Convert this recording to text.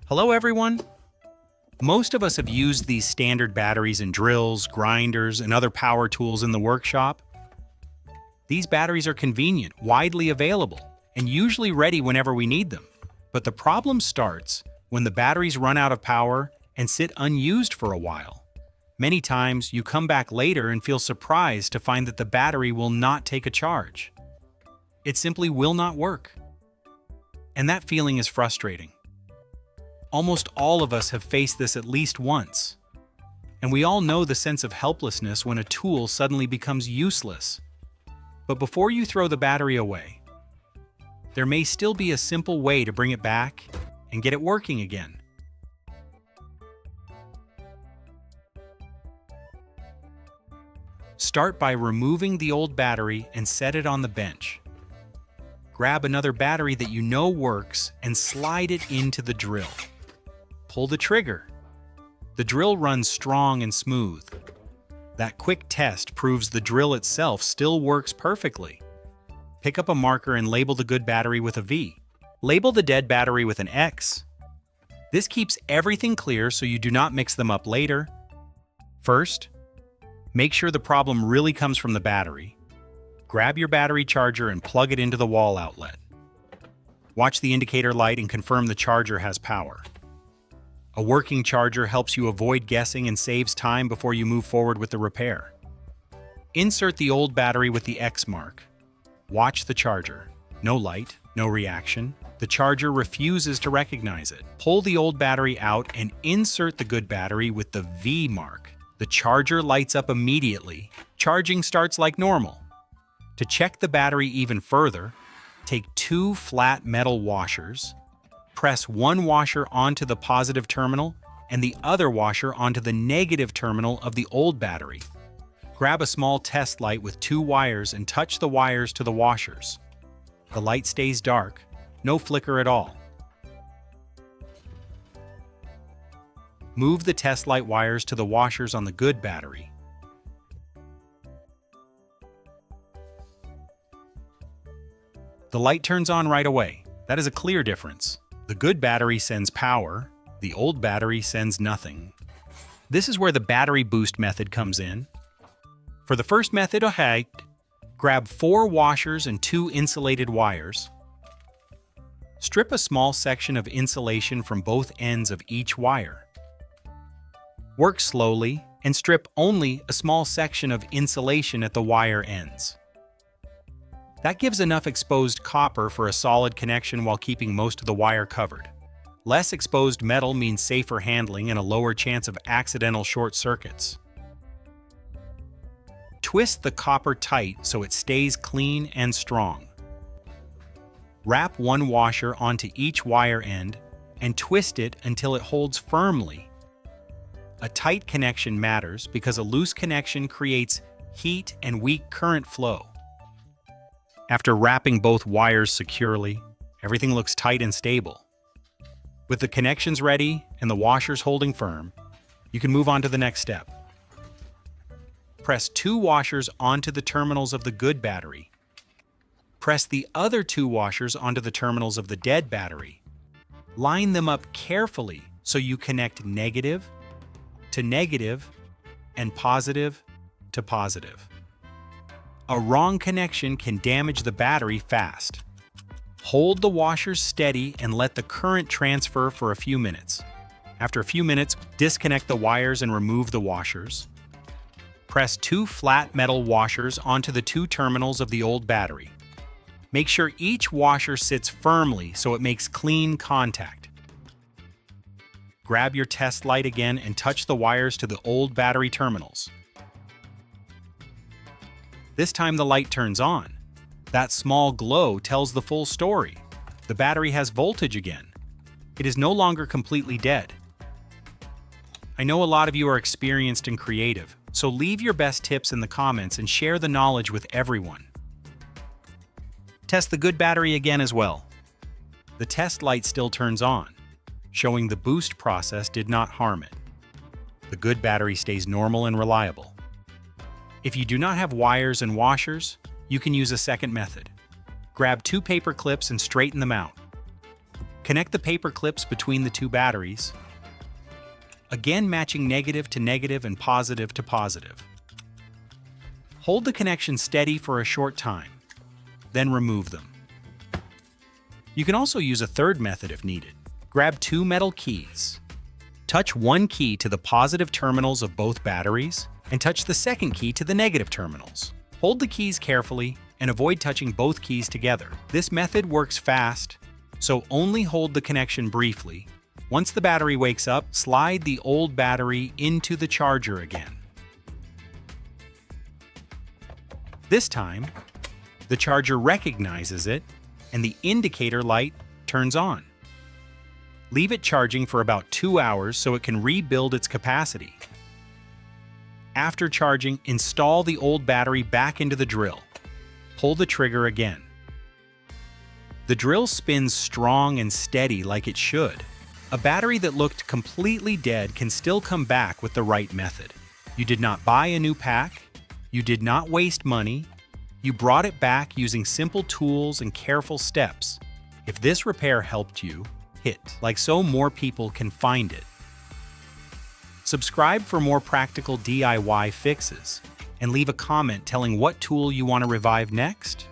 Hello everyone! Most of us have used these standard batteries in drills, grinders, and other power tools in the workshop. These batteries are convenient, widely available, and usually ready whenever we need them. But the problem starts when the batteries run out of power and sit unused for a while. Many times, you come back later and feel surprised to find that the battery will not take a charge. It simply will not work. And that feeling is frustrating. Almost all of us have faced this at least once. And we all know the sense of helplessness when a tool suddenly becomes useless. But before you throw the battery away, there may still be a simple way to bring it back and get it working again. Start by removing the old battery and set it on the bench. Grab another battery that you know works and slide it into the drill. Pull the trigger. The drill runs strong and smooth. That quick test proves the drill itself still works perfectly. Pick up a marker and label the good battery with a V. Label the dead battery with an X. This keeps everything clear so you do not mix them up later. First, make sure the problem really comes from the battery. Grab your battery charger and plug it into the wall outlet. Watch the indicator light and confirm the charger has power. A working charger helps you avoid guessing and saves time before you move forward with the repair. Insert the old battery with the X mark. Watch the charger. No light, no reaction. The charger refuses to recognize it. Pull the old battery out and insert the good battery with the V mark. The charger lights up immediately. Charging starts like normal. To check the battery even further, take 2 flat metal washers. Press one washer onto the positive terminal and the other washer onto the negative terminal of the old battery. Grab a small test light with 2 wires and touch the wires to the washers. The light stays dark, no flicker at all. Move the test light wires to the washers on the good battery. The light turns on right away. That is a clear difference. The good battery sends power, the old battery sends nothing. This is where the battery boost method comes in. For the first method, grab 4 washers and 2 insulated wires. Strip a small section of insulation from both ends of each wire. Work slowly and strip only a small section of insulation at the wire ends. That gives enough exposed copper for a solid connection while keeping most of the wire covered. Less exposed metal means safer handling and a lower chance of accidental short circuits. Twist the copper tight so it stays clean and strong. Wrap 1 washer onto each wire end and twist it until it holds firmly. A tight connection matters because a loose connection creates heat and weak current flow. After wrapping both wires securely, everything looks tight and stable. With the connections ready and the washers holding firm, you can move on to the next step. Press 2 washers onto the terminals of the good battery. Press the other 2 washers onto the terminals of the dead battery. Line them up carefully so you connect negative to negative and positive to positive. A wrong connection can damage the battery fast. Hold the washers steady and let the current transfer for a few minutes. After a few minutes, disconnect the wires and remove the washers. Press 2 flat metal washers onto the 2 terminals of the old battery. Make sure each washer sits firmly so it makes clean contact. Grab your test light again and touch the wires to the old battery terminals. This time the light turns on. That small glow tells the full story. The battery has voltage again. It is no longer completely dead. I know a lot of you are experienced and creative, so leave your best tips in the comments and share the knowledge with everyone. Test the good battery again as well. The test light still turns on, showing the boost process did not harm it. The good battery stays normal and reliable. If you do not have wires and washers, you can use a second method. Grab 2 paper clips and straighten them out. Connect the paper clips between the two batteries, again matching negative to negative and positive to positive. Hold the connection steady for a short time, then remove them. You can also use a third method if needed. Grab two metal keys. Touch one key to the positive terminals of both batteries and touch the second key to the negative terminals. Hold the keys carefully and avoid touching both keys together. This method works fast, so only hold the connection briefly. Once the battery wakes up, slide the old battery into the charger again. This time, the charger recognizes it and the indicator light turns on. Leave it charging for about 2 hours so it can rebuild its capacity. After charging, install the old battery back into the drill. Pull the trigger again. The drill spins strong and steady like it should. A battery that looked completely dead can still come back with the right method. You did not buy a new pack. You did not waste money. You brought it back using simple tools and careful steps. If this repair helped you, hit like so more people can find it. Subscribe for more practical DIY fixes and leave a comment telling what tool you want to revive next.